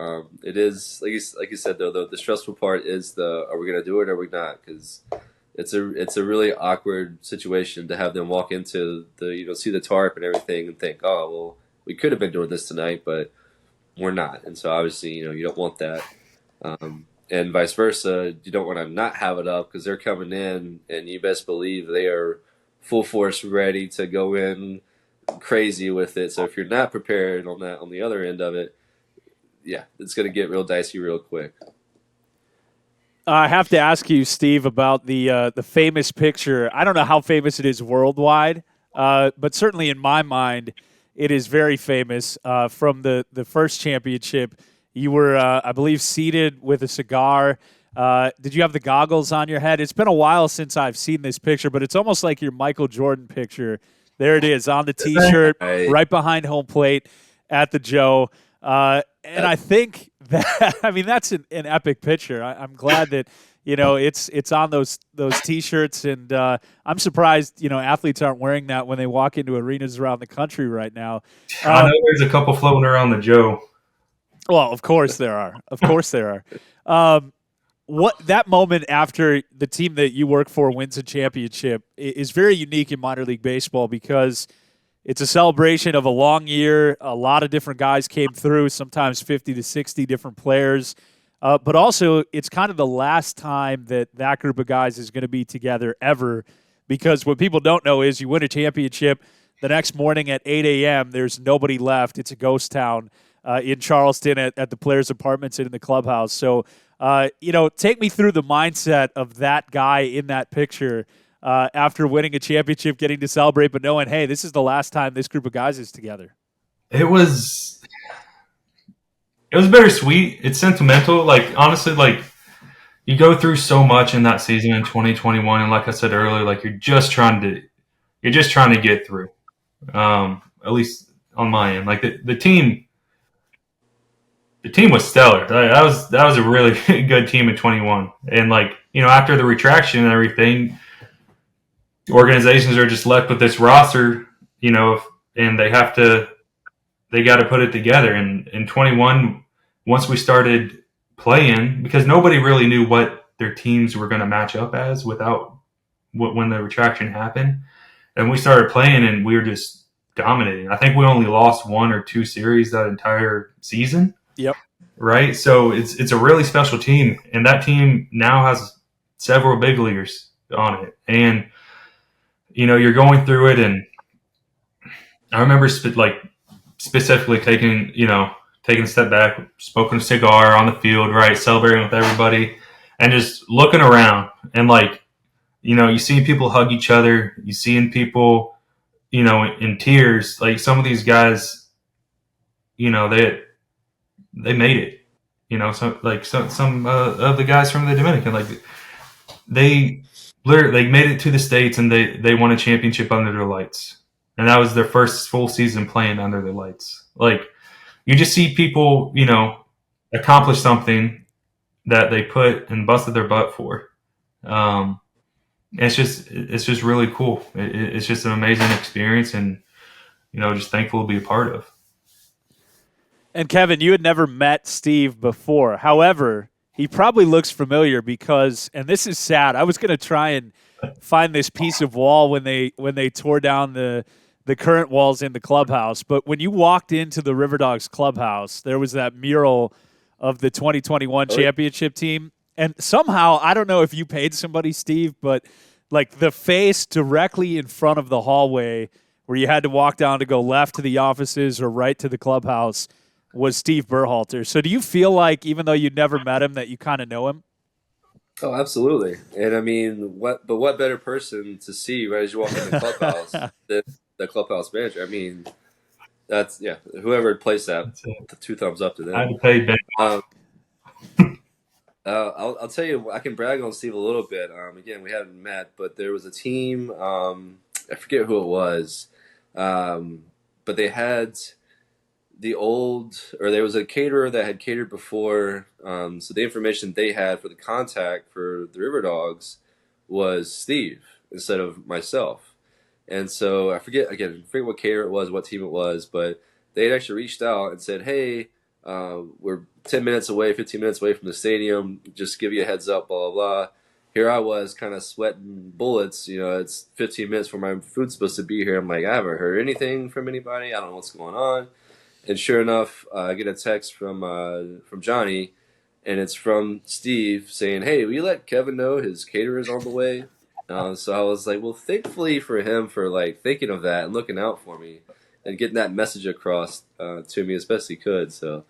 It is like you said though. The stressful part is are we going to do it or are we not? Because it's a really awkward situation to have them walk into see the tarp and everything and think, oh well, we could have been doing this tonight, but we're not. And so obviously you don't want that, and vice versa. You don't want to not have it up because they're coming in, and you best believe they are full force ready to go in crazy with it. So if you're not prepared on the other end of it, yeah, it's going to get real dicey real quick. I have to ask you, Steve, about the famous picture. I don't know how famous it is worldwide, but certainly in my mind, it is very famous from the first championship. You were, I believe, seated with a cigar. Did you have the goggles on your head? It's been a while since I've seen this picture, but it's almost like your Michael Jordan picture. There it is on the T-shirt, right behind home plate. at the Joe. And I think that, I mean, that's an epic picture. I'm glad that, it's on those T-shirts, and I'm surprised, athletes aren't wearing that when they walk into arenas around the country right now. I know there's a couple floating around the Joe. Well, of course there are. Of course there are. What that moment after the team that you work for wins a championship is very unique in minor league baseball because it's a celebration of a long year. A lot of different guys came through, sometimes 50 to 60 different players. But also, it's kind of the last time that group of guys is going to be together ever, because what people don't know is you win a championship, the next morning at 8 a.m., there's nobody left. It's a ghost town in Charleston at the players' apartments and in the clubhouse. So, take me through the mindset of that guy in that picture after winning a championship, getting to celebrate, but knowing, hey, this is the last time this group of guys is together. It was bittersweet. It's sentimental. Like, honestly, like, you go through so much in that season in 2021, and like I said earlier, like, you're just trying to get through. At least on my end, like the team was stellar. That was a really good team in 21, and like, after the retraction and everything, organizations are just left with this roster, and they got to put it together. And in 21, once we started playing, because nobody really knew what their teams were going to match up as when the retraction happened, and we started playing and we were just dominating. I think we only lost 1 or 2 series that entire season. Yep. Right. So it's a really special team, and that team now has several big leaguers on it, and you're going through it. And I remember specifically taking a step back, smoking a cigar on the field, right, celebrating with everybody, and just looking around, and you see people hug each other, you seeing people, in tears. Like, some of these guys, they made it. Some of the guys from the Dominican, like, they literally made it to the States, and they won a championship under their lights, and that was their first full season playing under the lights. Like, you just see people, accomplish something that they put and busted their butt for. It's just really cool. It's just an amazing experience, and just thankful to be a part of. And Kevin, you had never met Steve before. However, he probably looks familiar because, and this is sad, I was going to try and find this piece of wall when they tore down the current walls in the clubhouse. But when you walked into the RiverDogs clubhouse, there was that mural of the 2021 championship team. And somehow, I don't know if you paid somebody, Steve, but like the face directly in front of the hallway where you had to walk down to go left to the offices or right to the clubhouse was Steve Berhalter. So do you feel like, even though you'd never met him, that you kind of know him? Oh, absolutely. And I mean, what better person to see right as you walk in the clubhouse than the clubhouse manager? I mean, that's, yeah, whoever placed that, 2 thumbs up to them. I had to pay Ben. I'll tell you, I can brag on Steve a little bit. Again, we haven't met, but there was a team, I forget who it was, but they had there was a caterer that had catered before, so the information they had for the contact for the RiverDogs was Steve instead of myself. And so I forget what caterer it was, what team it was, but they had actually reached out and said, hey, we're 10 minutes away, 15 minutes away from the stadium, just give you a heads up, blah, blah, blah. Here I was kind of sweating bullets, it's 15 minutes where my food's supposed to be here. I'm like, I haven't heard anything from anybody. I don't know what's going on. And sure enough, I get a text from Johnny, and it's from Steve saying, hey, will you let Kevin know his caterer's on the way? So I was like, well, thankfully for him for thinking of that and looking out for me and getting that message across to me as best he could. So,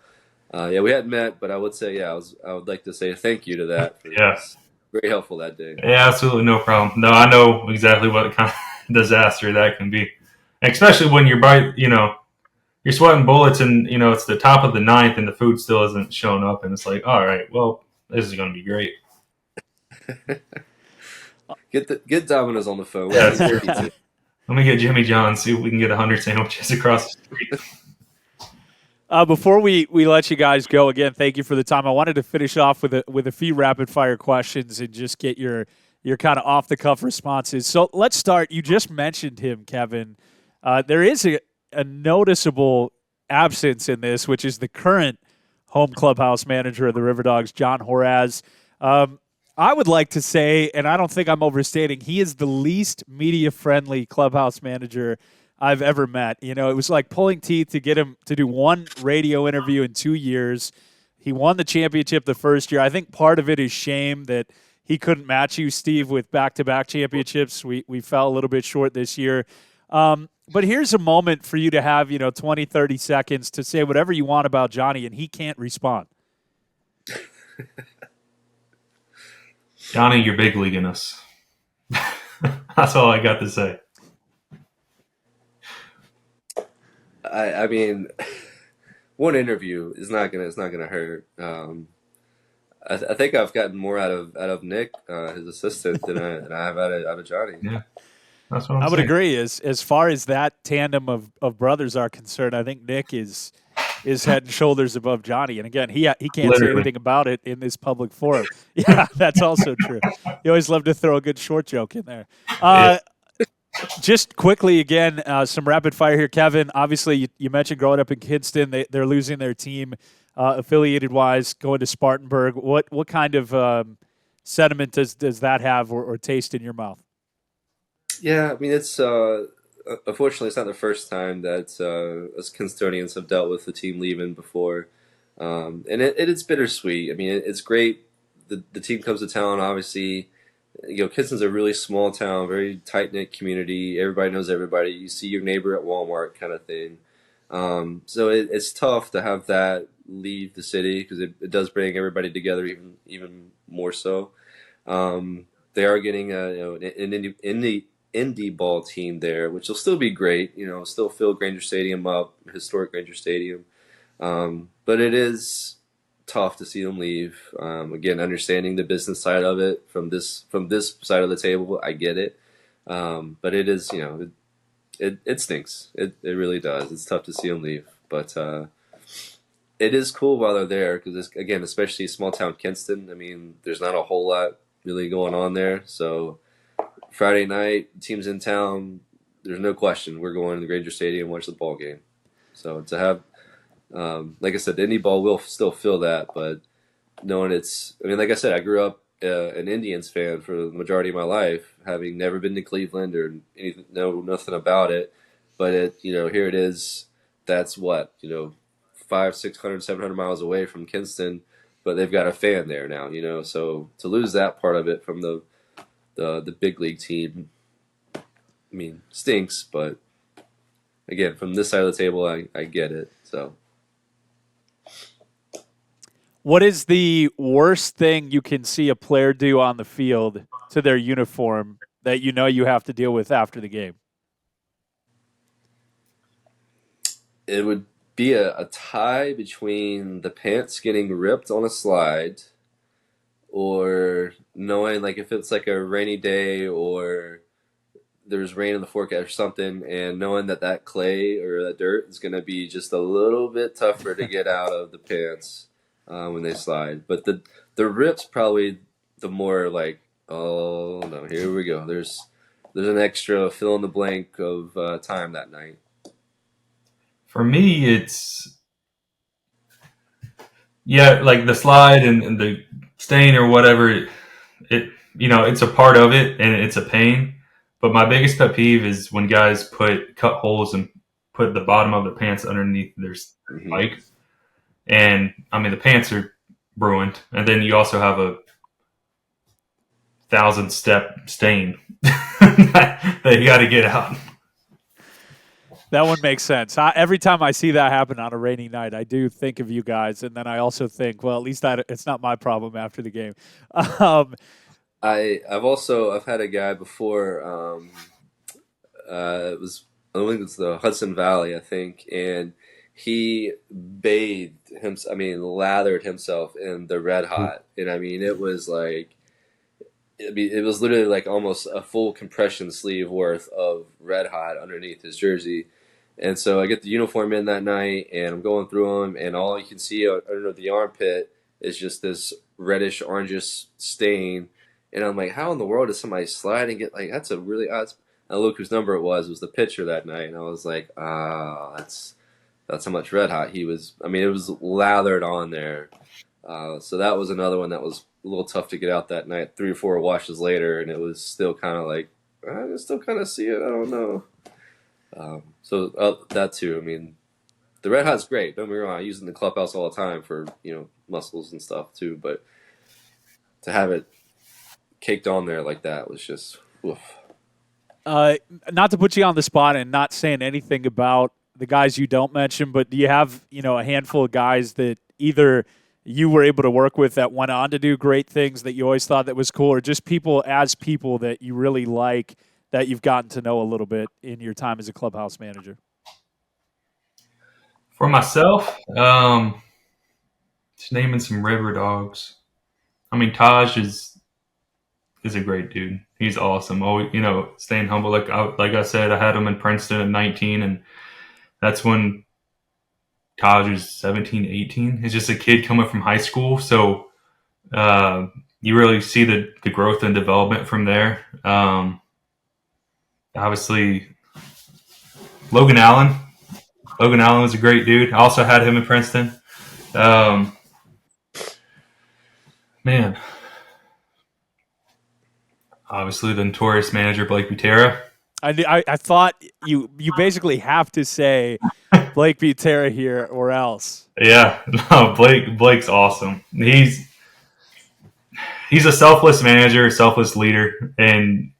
we hadn't met, but I would say, I would like to say thank you to that. Yeah. Very helpful that day. Yeah, absolutely no problem. No, I know exactly what kind of disaster that can be, especially when you're sweating bullets and, it's the top of the 9th and the food still isn't showing up. And it's like, all right, well, this is going to be great. Get Domino's on the phone. Yeah, let me get Jimmy John, see if we can get 100 sandwiches across the street. Before we let you guys go, again, thank you for the time. I wanted to finish off with a few rapid fire questions and just get your kind of off the cuff responses. So let's start. You just mentioned him, Kevin. There is a noticeable absence in this, which is the current home clubhouse manager of the RiverDogs, John Horaz. I would like to say, and I don't think I'm overstating, he is the least media-friendly clubhouse manager I've ever met. You know, it was like pulling teeth to get him to do one radio interview in 2 years. He won the championship the first year. I think part of it is shame that he couldn't match you, Steve, with back-to-back championships. We fell a little bit short this year. But here's a moment for you to have, 20, 30 seconds to say whatever you want about Johnny, and he can't respond. Johnny, you're big leaguing us. That's all I got to say. I mean, one interview is not gonna hurt. I think I've gotten more out of Nick, his assistant, than I have out of Johnny. Yeah, that's what I'm I would saying. agree. As far as that tandem of brothers are concerned, I think Nick is head and shoulders above Johnny. And again, he can't say anything about it in this public forum. Yeah, that's also true. You always love to throw a good short joke in there. Just quickly, again, some rapid fire here. Kevin, obviously you mentioned growing up in Kinston. They're losing their team affiliated-wise, going to Spartanburg. What kind of sentiment does that have or taste in your mouth? Yeah, I mean, it's unfortunately it's not the first time that us Kinstonians have dealt with the team leaving before, and it's bittersweet. I mean, it's great. The team comes to town, obviously. Kinston's a really small town, very tight-knit community. Everybody knows everybody. You see your neighbor at Walmart kind of thing. So it's tough to have that leave the city because it does bring everybody together even more so. They are getting an indie ball team there, which will still be great. Still fill Granger Stadium up, historic Granger Stadium. But it is tough to see them leave. Again, understanding the business side of it from this side of the table, I get it. But it is, it stinks. It really does. It's tough to see them leave, but it is cool while they're there because, again, especially small town Kinston. I mean, there's not a whole lot really going on there. So Friday night, team's in town. There's no question we're going to the Granger Stadium and watch the ball game. So to have like I said, the indie ball will still feel that, but knowing like I said, I grew up an Indians fan for the majority of my life, having never been to Cleveland or know nothing about it. But here it is. That's 500, 600, 700 miles away from Kinston, but they've got a fan there now. So to lose that part of it from the big league team, I mean, stinks. But again, from this side of the table, I get it. So. What is the worst thing you can see a player do on the field to their uniform that you have to deal with after the game? It would be a tie between the pants getting ripped on a slide or knowing, like, if it's like a rainy day or there's rain in the forecast or something, and knowing that clay or that dirt is going to be just a little bit tougher to get out of the pants when they slide. But the rips probably the more like, oh no, here we go. There's an extra fill in the blank of time that night. For me, it's like the slide and the stain or whatever. It's a part of it and it's a pain. But my biggest pet peeve is when guys cut holes and put the bottom of their pants underneath their spike. And I mean, the pants are ruined, and then you also have a 1,000-step stain that you got to get out. That one makes sense. Every time I see that happen on a rainy night, I do think of you guys, and then I also think, well, at least it's not my problem after the game. I've had a guy before. I think it's the Hudson Valley, I think, and he lathered himself in the Red Hot, and I mean, it was literally like almost a full compression sleeve worth of Red Hot underneath his jersey, And so I get the uniform in that night, and I'm going through them, and all you can see under the armpit is just this reddish orangish stain. And I'm like, how in the world does somebody slide and get like that's a really odd. I look whose number it was the pitcher that night, and I was like, that's how much red hot he was. I mean, it was lathered on there. So that was another one that was a little tough to get out that night. 3 or 4 washes later, and it was still kind of like I can still kind of see it. I don't know. So that too. I mean, the red hot's great. Don't get me wrong. I use it in the clubhouse all the time for muscles and stuff too. But to have it caked on there like that was just. Oof. Not to put you on the spot and not saying anything about the guys you don't mention, but do you have a handful of guys that either you were able to work with that went on to do great things that you always thought that was cool, or just people that you really like that you've gotten to know a little bit in your time as a clubhouse manager? For myself, just naming some RiverDogs. I mean, Taj is a great dude. He's awesome. Always, staying humble. Like I said, I had him in Princeton at 19, and that's when Taj was 17, 18. He's just a kid coming from high school, so you really see the growth and development from there. Obviously, Logan Allen. Logan Allen was a great dude. I also had him in Princeton. Man, obviously the notorious manager Blake Butera. I thought you basically have to say Blake Butera here or else. Yeah, no, Blake's awesome. He's a selfless manager, selfless leader, and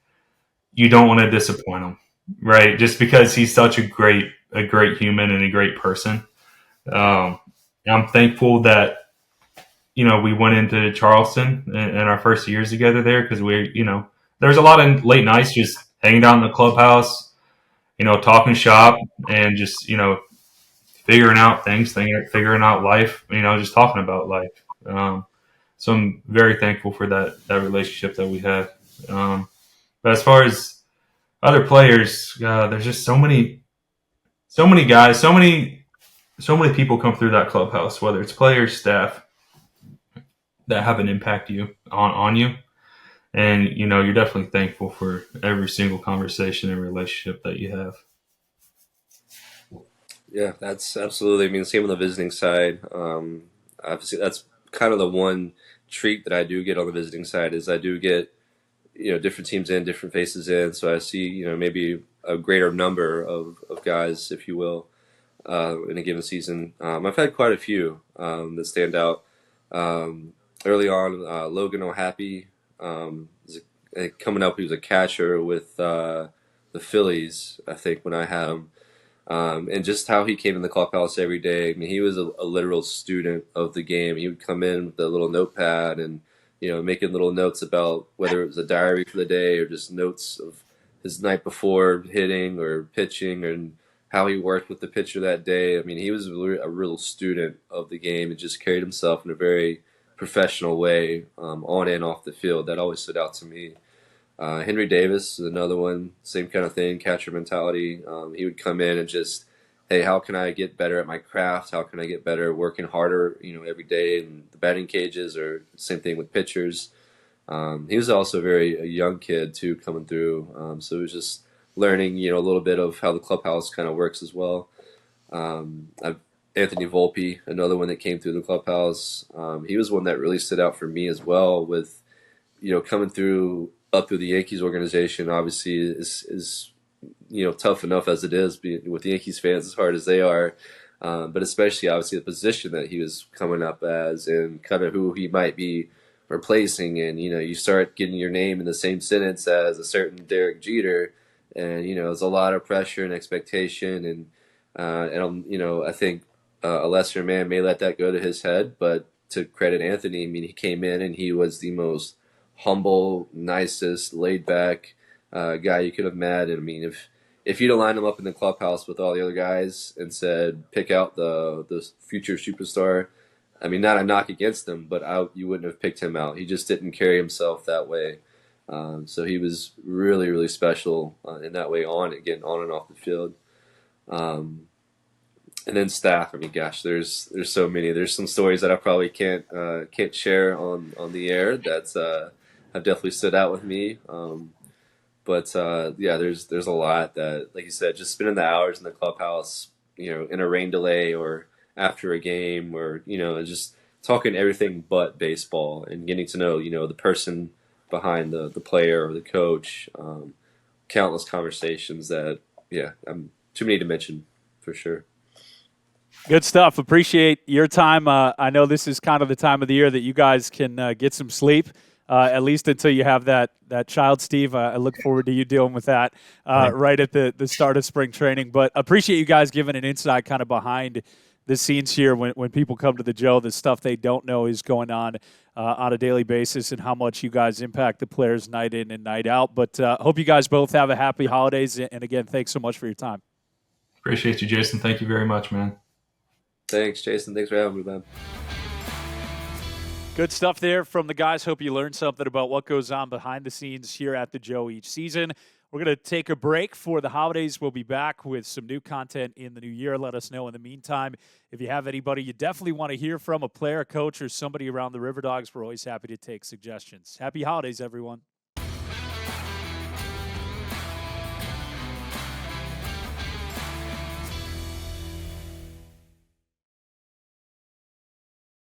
you don't want to disappoint him, right? Just because he's such a great human and a great person. I'm thankful that we went into Charleston in our first years together there because there's a lot of late nights just hanging out in the clubhouse, talking shop and just figuring out things, figuring out life, just talking about life. So I'm very thankful for that relationship that we have. But as far as other players, there's just so many guys, so many people come through that clubhouse, whether it's players, staff, that have an impact on you. And, you're definitely thankful for every single conversation and relationship that you have. Yeah, that's absolutely. I mean, same on the visiting side. Obviously, that's kind of the one treat that I do get on the visiting side is I do get different teams in, different faces in. So I see maybe a greater number of guys, if you will, in a given season. I've had quite a few that stand out. Early on, Logan O'Happy coming up. He was a catcher with the Phillies, I think, when I had him. And just how he came in the clubhouse every day. I mean, he was a literal student of the game. He would come in with a little notepad and, making little notes about whether it was a diary for the day or just notes of his night before hitting or pitching and how he worked with the pitcher that day. I mean, he was a real student of the game and just carried himself in a very professional way on and off the field. That always stood out to me. Henry Davis is another one, same kind of thing, catcher mentality. He would come in and just, hey, how can I get better at my craft? How can I get better working harder, every day in the batting cages, or same thing with pitchers. He was also a young kid too, coming through. So it was just learning, a little bit of how the clubhouse kind of works as well. Anthony Volpe, another one that came through the clubhouse. He was one that really stood out for me as well with, coming up through the Yankees organization. Obviously is tough enough as it is with the Yankees fans as hard as they are, but especially obviously the position that he was coming up as and kind of who he might be replacing. And you start getting your name in the same sentence as a certain Derek Jeter, and there's a lot of pressure and expectation, and I think a lesser man may let that go to his head. But to credit Anthony, I mean, he came in and he was the most humble, nicest, laid back guy you could have met. And I mean, if you'd have lined him up in the clubhouse with all the other guys and said, pick out the future superstar, I mean, not a knock against him, but you wouldn't have picked him out. He just didn't carry himself that way. So he was really, really special in that way, on and off the field. And then staff. I mean, gosh, there's so many. There's some stories that I probably can't share on the air that have definitely stood out with me. But yeah, there's a lot that, like you said, just spending the hours in the clubhouse, in a rain delay or after a game, or just talking everything but baseball and getting to know the person behind the player or the coach. Countless conversations that, yeah, I'm too many to mention for sure. Good stuff. Appreciate your time. I know this is kind of the time of the year that you guys can get some sleep, at least until you have that child, Steve. I look forward to you dealing with that right at the start of spring training. But appreciate you guys giving an insight kind of behind the scenes here when people come to the Joe, the stuff they don't know is going on a daily basis and how much you guys impact the players night in and night out. But hope you guys both have a happy holidays. And again, thanks so much for your time. Appreciate you, Jason. Thank you very much, man. Thanks, Jason. Thanks for having me, man. Good stuff there from the guys. Hope you learned something about what goes on behind the scenes here at the Joe each season. We're going to take a break for the holidays. We'll be back with some new content in the new year. Let us know in the meantime. If you have anybody you definitely want to hear from, a player, coach, or somebody around the RiverDogs, we're always happy to take suggestions. Happy holidays, everyone.